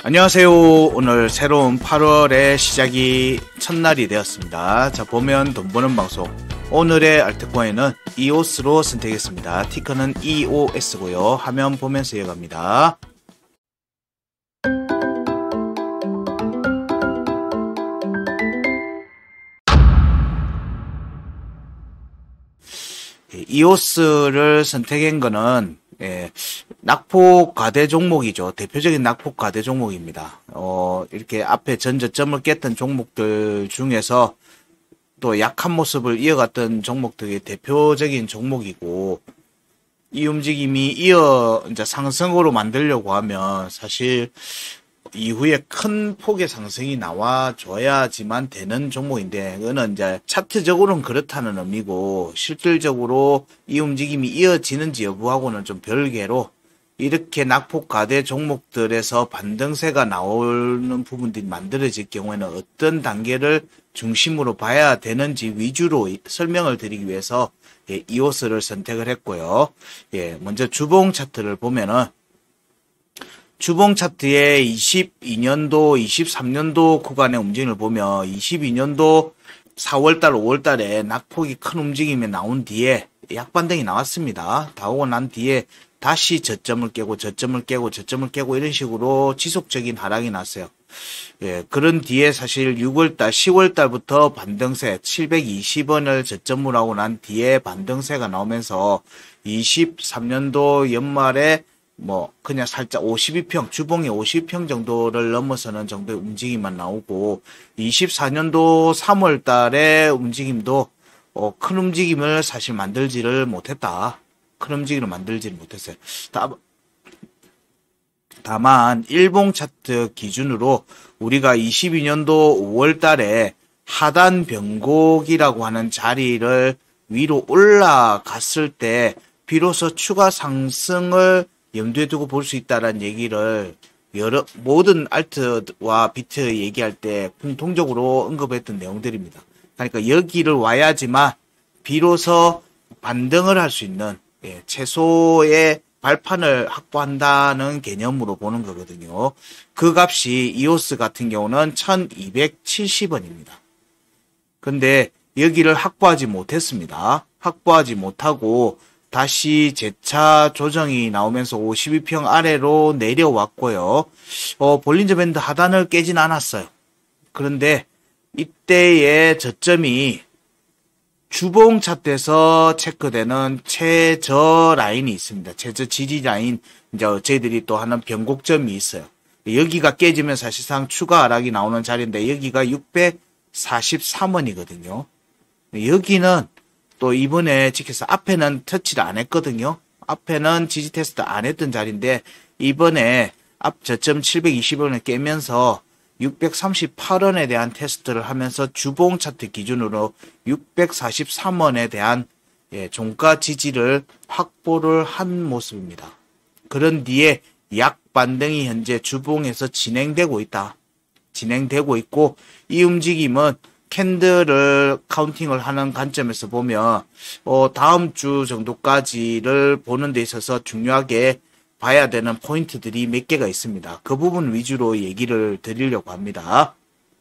안녕하세요. 오늘 새로운 8월의 시작이 첫날이 되었습니다. 자, 보면 돈 버는 방송. 오늘의 알트코인은 EOS로 선택했습니다. 티커는 EOS고요. 화면 보면서 이어갑니다. EOS를 선택한 거는 낙폭 과대 종목이죠. 대표적인 낙폭 과대 종목입니다. 이렇게 앞에 전저점을 깼던 종목들 중에서 또 약한 모습을 이어갔던 종목들의 대표적인 종목이고, 이 움직임이 이제 상승으로 만들려고 하면 사실 이후에 큰 폭의 상승이 나와줘야지만 되는 종목인데, 그거는 이제 차트적으로는 그렇다는 의미고, 실질적으로 이 움직임이 이어지는지 여부하고는 좀 별개로, 이렇게 낙폭 과대 종목들에서 반등세가 나오는 부분들이 만들어질 경우에는 어떤 단계를 중심으로 봐야 되는지 위주로 설명을 드리기 위해서 EOS를 선택을 했고요. 먼저 주봉 차트를 보면은, 주봉 차트의 22년도, 23년도 구간의 움직임을 보면 22년도 4월달, 5월달에 낙폭이 큰 움직임이 나온 뒤에 약반등이 나왔습니다. 나오고 난 뒤에 다시 저점을 깨고 저점을 깨고 저점을 깨고 이런 식으로 지속적인 하락이 났어요. 그런 뒤에 사실 6월달, 10월달부터 반등세 720원을 저점으로 하고 난 뒤에 반등세가 나오면서 23년도 연말에 그냥 살짝 52평, 주봉이 52평 정도를 넘어서는 정도의 움직임만 나오고, 24년도 3월 달의 움직임도, 큰 움직임을 사실 만들지를 못했다. 큰 움직임을 만들지를 못했어요. 다만, 일봉 차트 기준으로 우리가 22년도 5월 달에 하단 변곡이라고 하는 자리를 위로 올라갔을 때, 비로소 추가 상승을 염두에 두고 볼 수 있다라는 얘기를 모든 알트와 비트 얘기할 때 공통적으로 언급했던 내용들입니다. 그러니까 여기를 와야지만 비로소 반등을 할 수 있는 최소의 발판을 확보한다는 개념으로 보는 거거든요. 그 값이 EOS 같은 경우는 1270원입니다. 근데 여기를 확보하지 못했습니다. 확보하지 못하고 다시 재차 조정이 나오면서 52평 아래로 내려왔고요. 볼린저 밴드 하단을 깨진 않았어요. 그런데 이때의 저점이 주봉 차트에서 체크되는 최저 라인이 있습니다. 최저 지지 라인, 이제 저희들이 또 하는 변곡점이 있어요. 여기가 깨지면 사실상 추가 하락이 나오는 자리인데 여기가 643원이거든요. 여기는 또 이번에 지켜서 앞에는 터치를 안 했거든요. 앞에는 지지 테스트 안 했던 자리인데 이번에 앞 저점 720원을 깨면서 638원에 대한 테스트를 하면서 주봉 차트 기준으로 643원에 대한 종가 지지를 확보를 한 모습입니다. 그런 뒤에 약 반등이 현재 주봉에서 진행되고 있다. 진행되고 있고, 이 움직임은 캔들을 카운팅을 하는 관점에서 보면 다음 주 정도까지를 보는 데 있어서 중요하게 봐야 되는 포인트들이 몇 개가 있습니다. 그 부분 위주로 얘기를 드리려고 합니다.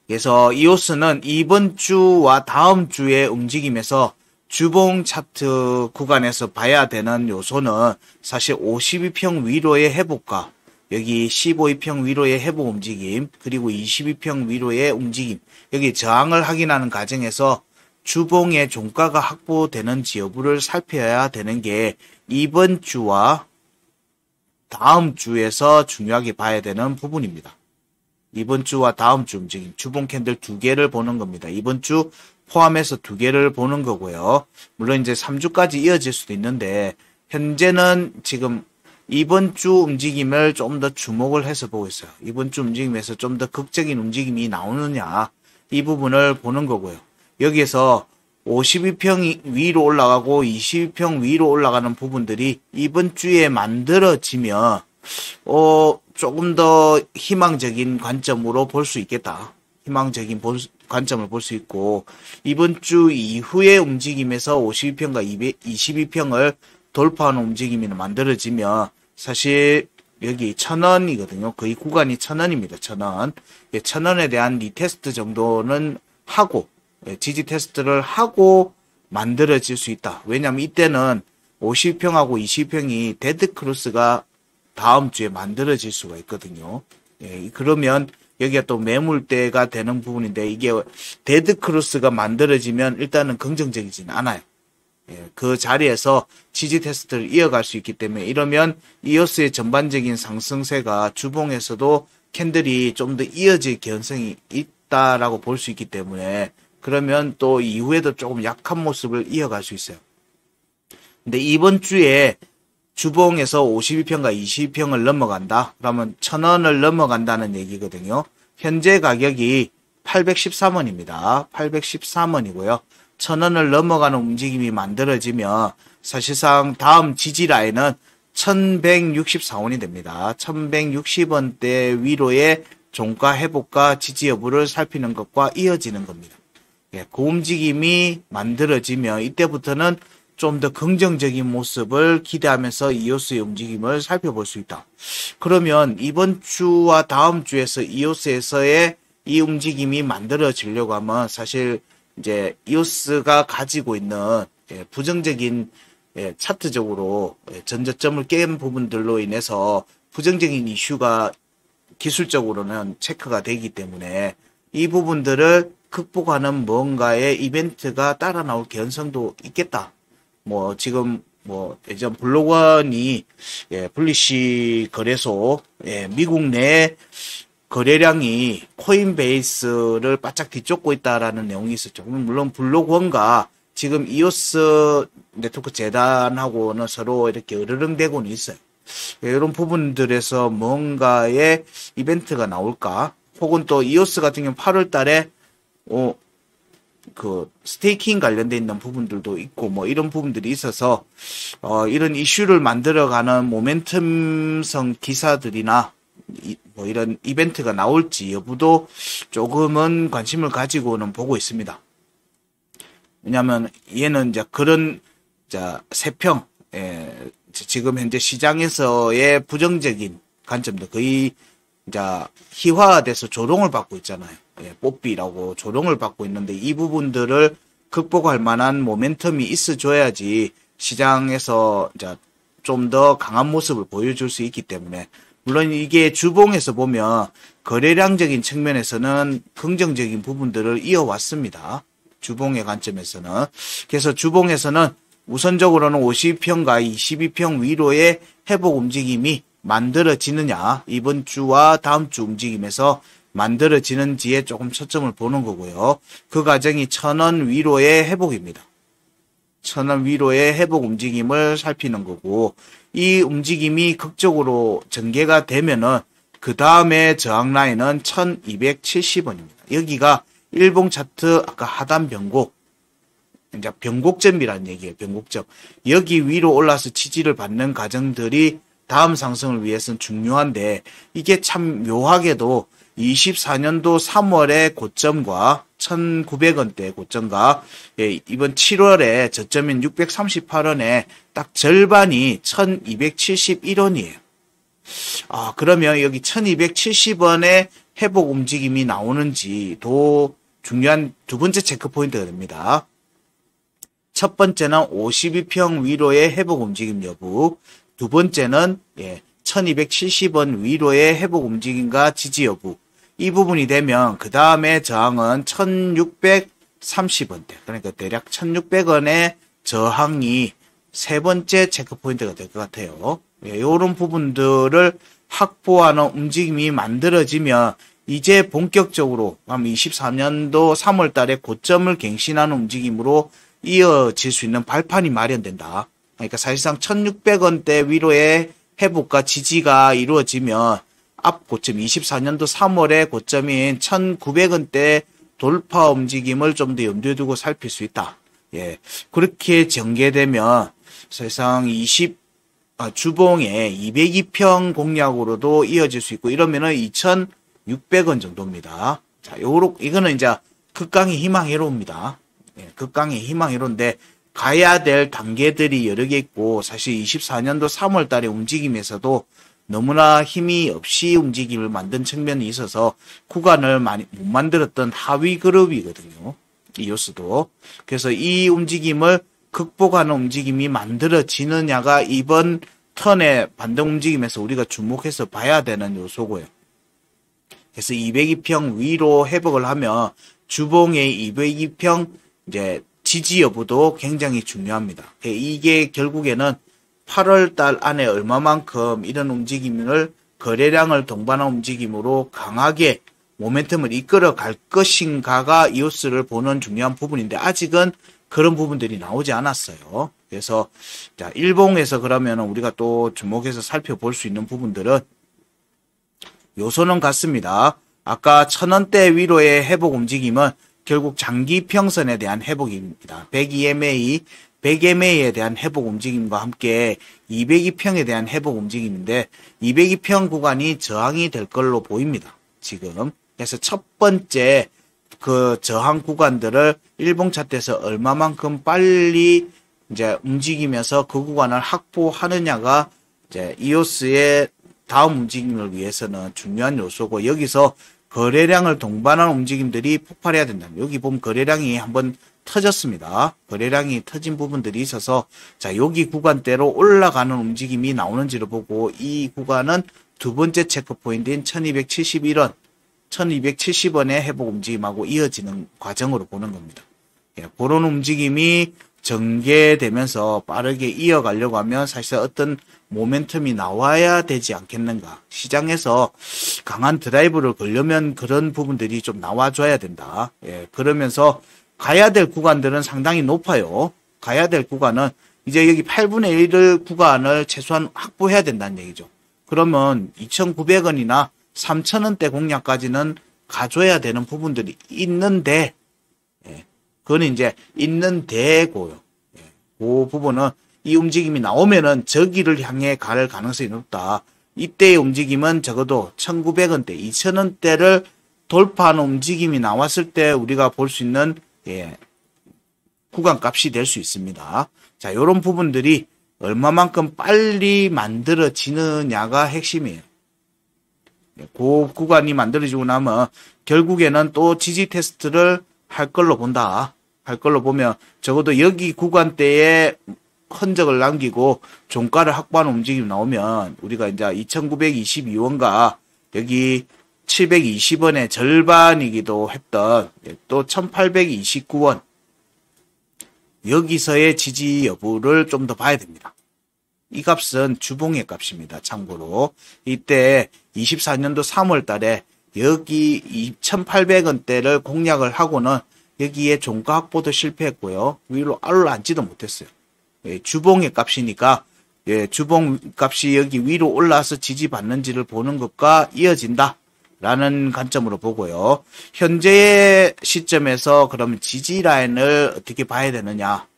그래서 EOS는 이번 주와 다음 주의 움직임에서 주봉 차트 구간에서 봐야 되는 요소는 사실 52평 위로의 회복과 여기 15평 위로의 회복 움직임, 그리고 22평 위로의 움직임, 여기 저항을 확인하는 과정에서 주봉의 종가가 확보되는지 여부를 살펴야 되는 게 이번 주와 다음 주에서 중요하게 봐야 되는 부분입니다. 이번 주와 다음 주 움직임, 주봉 캔들 2개를 보는 겁니다. 이번 주 포함해서 2개를 보는 거고요. 물론 이제 3주까지 이어질 수도 있는데, 현재는 지금 이번 주 움직임을 좀 더 주목을 해서 보고 있어요. 이번 주 움직임에서 좀 더 극적인 움직임이 나오느냐, 이 부분을 보는 거고요. 여기에서 52평 위로 올라가고 22평 위로 올라가는 부분들이 이번 주에 만들어지면 조금 더 희망적인 관점으로 볼 수 있겠다. 희망적인 관점을 볼 수 있고, 이번 주 이후의 움직임에서 52평과 22평을 돌파하는 움직임이 만들어지면 사실 여기 1,000원이거든요. 거의 구간이 1,000원입니다. 1,000원. 예, 1,000원에 대한 리테스트 정도는 하고, 예, 지지 테스트를 하고 만들어질 수 있다. 왜냐면 이때는 50평하고 20평이 데드크로스가 다음 주에 만들어질 수가 있거든요. 예, 그러면 여기가 또 매물대가 되는 부분인데, 이게 데드크로스가 만들어지면 일단은 긍정적이진 않아요. 예, 그 자리에서 지지 테스트를 이어갈 수 있기 때문에, 이러면 이오스의 전반적인 상승세가 주봉에서도 캔들이 좀 더 이어질 개연성이 있다라고 볼 수 있기 때문에, 그러면 또 이후에도 조금 약한 모습을 이어갈 수 있어요. 근데 이번 주에 주봉에서 52평과 22평을 넘어간다? 그러면 1,000원을 넘어간다는 얘기거든요. 현재 가격이 813원입니다. 813원이고요. 1,000원을 넘어가는 움직임이 만들어지면 사실상 다음 지지 라인은 1,164원이 됩니다. 1,160원대 위로의 종가 회복과 지지 여부를 살피는 것과 이어지는 겁니다. 예, 그 움직임이 만들어지면 이때부터는 좀 더 긍정적인 모습을 기대하면서 이오스의 움직임을 살펴볼 수 있다. 그러면 이번 주와 다음 주에서 이오스에서의 이 움직임이 만들어지려고 하면 사실 이제 이오스가 가지고 있는 부정적인 차트적으로 전저점을 깬 부분들로 인해서 부정적인 이슈가 기술적으로는 체크가 되기 때문에 이 부분들을 극복하는 뭔가의 이벤트가 따라 나올 개연성도 있겠다. 뭐 지금 뭐 예전 블록원이 블리시 거래소 미국 내 거래량이 코인베이스를 바짝 뒤쫓고 있다라는 내용이 있었죠. 물론 블록원과 지금 이오스 네트워크 재단하고는 서로 이렇게 으르렁대고는 있어요. 이런 부분들에서 뭔가의 이벤트가 나올까? 혹은 또 이오스 같은 경우 8월 달에 그 스테이킹 관련돼 있는 부분들도 있고 뭐 이런 부분들이 있어서 이런 이슈를 만들어가는 모멘텀성 기사들이나 뭐 이런 이벤트가 나올지 여부도 조금은 관심을 가지고는 보고 있습니다. 왜냐하면 얘는 이제 그런 세평 지금 현재 시장에서의 부정적인 관점도 거의 이제 희화돼서 조롱을 받고 있잖아요. 뽀삐라고 조롱을 받고 있는데 이 부분들을 극복할 만한 모멘텀이 있어줘야지 시장에서 이제 좀 더 강한 모습을 보여줄 수 있기 때문에, 물론 이게 주봉에서 보면 거래량적인 측면에서는 긍정적인 부분들을 이어왔습니다. 주봉의 관점에서는. 그래서 주봉에서는 우선적으로는 50평과 22평 위로의 회복 움직임이 만들어지느냐, 이번 주와 다음 주 움직임에서 만들어지는지에 조금 초점을 보는 거고요. 그 과정이 1,000원 위로의 회복입니다. 1,000원 위로의 회복 움직임을 살피는 거고, 이 움직임이 극적으로 전개가 되면은 그 다음에 저항 라인은 1,270원입니다. 여기가 일봉 차트 아까 하단 변곡, 이제 변곡점이라는 얘기예요. 변곡점. 여기 위로 올라서 지지를 받는 과정들이 다음 상승을 위해서는 중요한데, 이게 참 묘하게도 24년도 3월의 고점과 1,900원대 고점과 이번 7월에 저점인 638원에 딱 절반이 1,271원이에요. 그러면 여기 1,270원의 회복 움직임이 나오는지도 중요한 두 번째 체크 포인트가 됩니다. 첫 번째는 52평 위로의 회복 움직임 여부, 두 번째는 1,270원 위로의 회복 움직임과 지지 여부. 이 부분이 되면 그 다음에 저항은 1,630원대. 그러니까 대략 1,600원의 저항이 세 번째 체크 포인트가 될 것 같아요. 이런 부분들을 확보하는 움직임이 만들어지면 이제 본격적으로 23년도 3월 달에 고점을 갱신하는 움직임으로 이어질 수 있는 발판이 마련된다. 그러니까 사실상 1,600원대 위로의 회복과 지지가 이루어지면 앞 고점 24년도 3월의 고점인 1,900원대 돌파 움직임을 좀 더 염두에 두고 살필 수 있다. 그렇게 전개되면 사실상 주봉의 202평 공략으로도 이어질 수 있고, 이러면은 2,600원 정도입니다. 자, 이거는 이제 극강의 희망회로입니다. 극강의 희망회로인데 가야 될 단계들이 여러 개 있고, 사실 24년도 3월 달의 움직임에서도 너무나 힘이 없이 움직임을 만든 측면이 있어서 구간을 많이 못 만들었던 하위 그룹이거든요. 이오스도. 그래서 이 움직임을 극복하는 움직임이 만들어지느냐가 이번 턴의 반등 움직임에서 우리가 주목해서 봐야 되는 요소고요. 그래서 202평 위로 회복을 하면 주봉의 202평 이제 지지 여부도 굉장히 중요합니다. 이게 결국에는 8월 달 안에 얼마만큼 이런 움직임을 거래량을 동반한 움직임으로 강하게 모멘텀을 이끌어 갈 것인가가 이오스를 보는 중요한 부분인데 아직은 그런 부분들이 나오지 않았어요. 그래서 자, 일봉에서 그러면 우리가 또 주목해서 살펴볼 수 있는 부분들은 요소는 같습니다. 아까 1000원대 위로의 회복 움직임은 결국 장기 평선에 대한 회복입니다. 102MA, 100MA에 대한 회복 움직임과 함께 202평에 대한 회복 움직임인데 202평 구간이 저항이 될 걸로 보입니다. 지금. 그래서 첫 번째 그 저항 구간들을 일봉 차트에서 얼마만큼 빨리 이제 움직이면서 그 구간을 확보하느냐가 이제 이오스의 다음 움직임을 위해서는 중요한 요소고 여기서 거래량을 동반한 움직임들이 폭발해야 된다. 여기 보면 거래량이 한번 터졌습니다. 거래량이 터진 부분들이 있어서 자 여기 구간대로 올라가는 움직임이 나오는지를 보고 이 구간은 두 번째 체크 포인트인 1271원, 1270원의 회복 움직임하고 이어지는 과정으로 보는 겁니다. 예, 그런 움직임이 전개되면서 빠르게 이어가려고 하면 사실 어떤 모멘텀이 나와야 되지 않겠는가. 시장에서 강한 드라이브를 걸려면 그런 부분들이 좀 나와줘야 된다. 예, 그러면서 가야 될 구간들은 상당히 높아요. 가야 될 구간은 이제 여기 8분의 1을 구간을 최소한 확보해야 된다는 얘기죠. 그러면 2,900원이나 3,000원대 공략까지는 가줘야 되는 부분들이 있는데, 예, 그거는 이제 있는데고요. 예, 그 부분은 이 움직임이 나오면은 저기를 향해 갈 가능성이 높다. 이때의 움직임은 적어도 1,900원대, 2,000원대를 돌파하는 움직임이 나왔을 때 우리가 볼 수 있는 예, 구간 값이 될 수 있습니다. 자, 이런 부분들이 얼마만큼 빨리 만들어지느냐가 핵심이에요. 그 구간이 만들어지고 나면 결국에는 또 지지 테스트를 할 걸로 본다. 할 걸로 보면 적어도 여기 구간대에 흔적을 남기고 종가를 확보하는 움직임이 나오면 우리가 이제 2,922원과 여기 720원의 절반이기도 했던 또 1,829원 여기서의 지지 여부를 좀 더 봐야 됩니다. 이 값은 주봉의 값입니다. 참고로 이때 24년도 3월 달에 여기 2,800원대를 공략을 하고는 여기에 종가 확보도 실패했고요. 위로 올라앉지도 못했어요. 예, 주봉의 값이니까 예, 주봉 값이 여기 위로 올라와서 지지받는지를 보는 것과 이어진다. 라는 관점으로 보고요. 현재의 시점에서 그러면 지지 라인을 어떻게 봐야 되느냐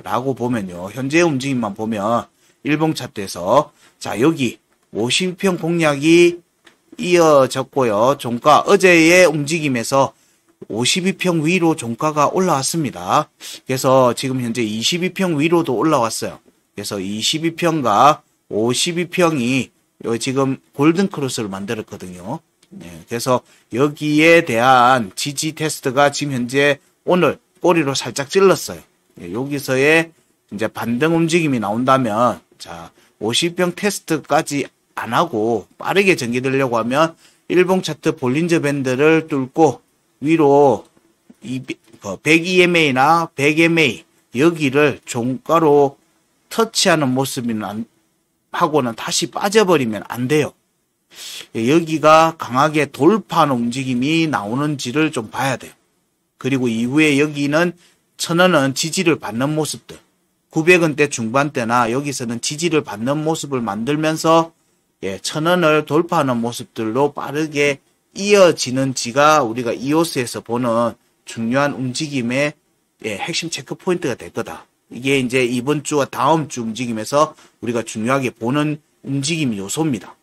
라고 보면요. 현재의 움직임만 보면 일봉 차트에서 자 여기 52평 공략이 이어졌고요. 종가 어제의 움직임에서 52평 위로 종가가 올라왔습니다. 그래서 지금 현재 22평 위로도 올라왔어요. 그래서 22평과 52평이 지금 골든 크로스를 만들었거든요. 네, 그래서 여기에 대한 지지 테스트가 지금 현재 오늘 꼬리로 살짝 찔렀어요. 네, 여기서의 이제 반등 움직임이 나온다면 자 50평 테스트까지 안 하고 빠르게 전개되려고 하면 일봉 차트 볼린저 밴드를 뚫고 위로 102MA나 100MA 여기를 종가로 터치하는 모습이는 하고는 다시 빠져버리면 안 돼요. 여기가 강하게 돌파하는 움직임이 나오는지를 좀 봐야 돼요. 그리고 이후에 여기는 1,000원은 지지를 받는 모습들 900원대 중반대나 여기서는 지지를 받는 모습을 만들면서 예, 1,000원을 돌파하는 모습들로 빠르게 이어지는지가 우리가 이오스에서 보는 중요한 움직임의 예, 핵심 체크 포인트가 될 거다. 이게 이제 이번 주와 다음 주 움직임에서 우리가 중요하게 보는 움직임 요소입니다.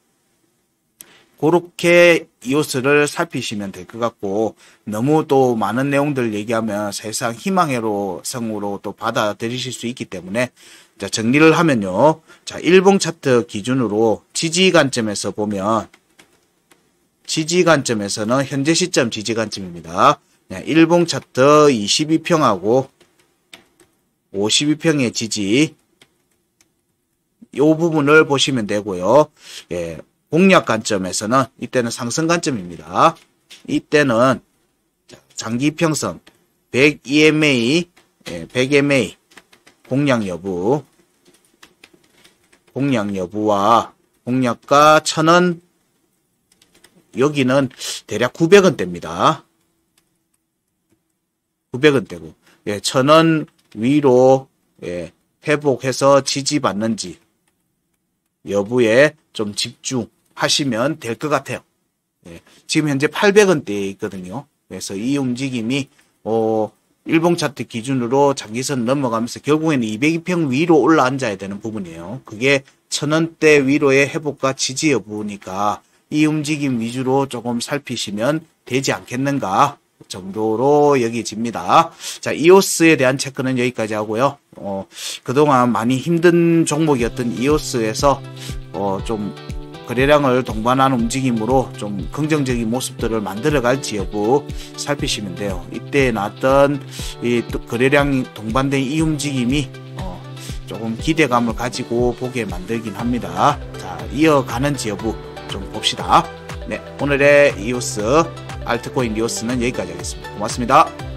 그렇게 이오스를 살피시면 될 것 같고 너무 또 많은 내용들 얘기하면 사실상 희망회로성으로 또 받아들이실 수 있기 때문에 자 정리를 하면요. 자 일봉 차트 기준으로 지지 관점에서 보면, 지지 관점에서는 현재 시점 지지 관점입니다. 일봉 차트 22평하고 52평의 지지, 이 부분을 보시면 되고요. 예, 공략 관점에서는 이때는 상승 관점입니다. 이때는 장기 평선 100 EMA, 100 MA 공략 여부와 공략가 1000원, 여기는 대략 900원대입니다. 900원대고, 예, 1000원 위로, 예, 회복해서 지지받는지 여부에 좀 집중하시면 될 것 같아요. 예, 지금 현재 800원대에 있거든요. 그래서 이 움직임이 일봉 차트 기준으로 장기선 넘어가면서 결국에는 202평 위로 올라앉아야 되는 부분이에요. 그게 1000원대 위로의 회복과 지지 여부니까 이 움직임 위주로 조금 살피시면 되지 않겠는가 정도로 여겨집니다. 자, 이오스에 대한 체크는 여기까지 하고요. 그동안 많이 힘든 종목이었던 이오스에서 좀 거래량을 동반하는 움직임으로 좀 긍정적인 모습들을 만들어갈지 여부 살피시면 돼요. 이때 나왔던 이 거래량이 동반된 이 움직임이 조금 기대감을 가지고 보게 만들긴 합니다. 자, 이어가는지 여부 좀 봅시다. 네, 오늘의 이오스 알트코인 이오스는 여기까지 하겠습니다. 고맙습니다.